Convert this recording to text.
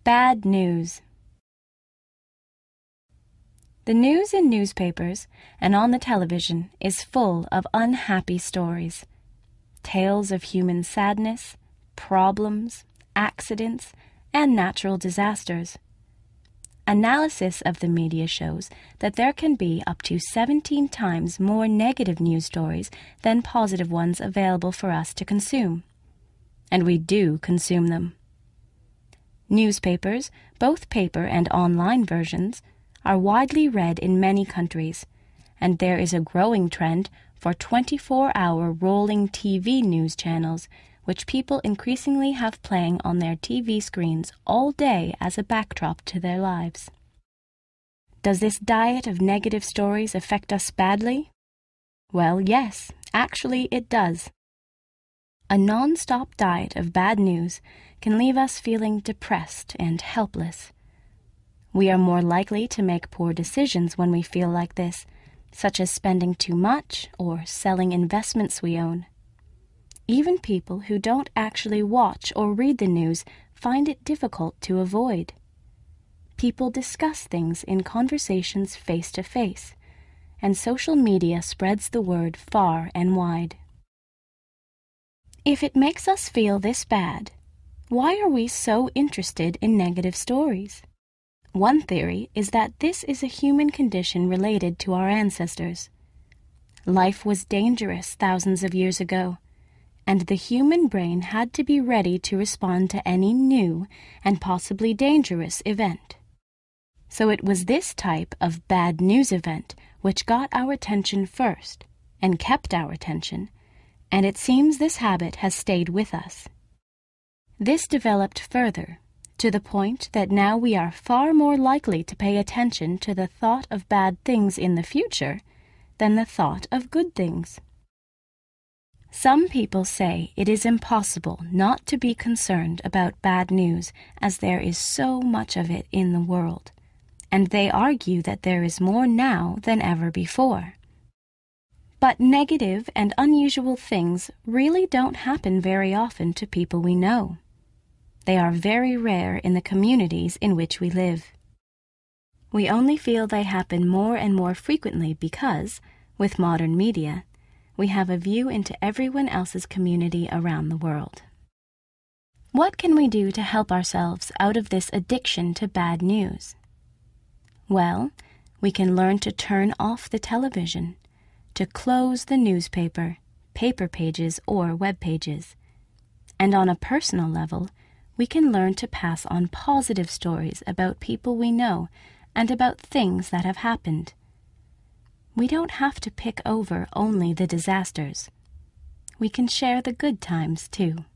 Bad news. The news in newspapers and on the television is full of unhappy stories, tales of human sadness, problems, accidents, and natural disasters. Analysis of the media shows that there can be up to 17 times more negative news stories than positive ones available for us to consume. And we do consume them. Newspapers, both paper and online versions, are widely read in many countries, and there is a growing trend for 24-hour rolling TV news channels, which people increasingly have playing on their TV screens all day as a backdrop to their lives. Does this diet of negative stories affect us badly? Well, yes, actually it does. A non-stop diet of bad news can leave us feeling depressed and helpless. We are more likely to make poor decisions when we feel like this, such as spending too much or selling investments we own. Even people who don't actually watch or read the news find it difficult to avoid. People discuss things in conversations face to face, and social media spreads the word far and wide. If it makes us feel this bad, why are we so interested in negative stories? One theory is that this is a human condition related to our ancestors. Life was dangerous thousands of years ago, and the human brain had to be ready to respond to any new and possibly dangerous event. So it was this type of bad news event which got our attention first and kept our attention, and it seems this habit has stayed with us. This developed further, to the point that now we are far more likely to pay attention to the thought of bad things in the future than the thought of good things. Some people say it is impossible not to be concerned about bad news as there is so much of it in the world, and they argue that there is more now than ever before. But negative and unusual things really don't happen very often to people we know. They are very rare in the communities in which we live. We only feel they happen more and more frequently because, with modern media, we have a view into everyone else's community around the world. What can we do to help ourselves out of this addiction to bad news? Well, we can learn to turn off the television, to close the newspaper, paper pages, or web pages. And on a personal level, we can learn to pass on positive stories about people we know and about things that have happened. We don't have to pick over only the disasters. We can share the good times too.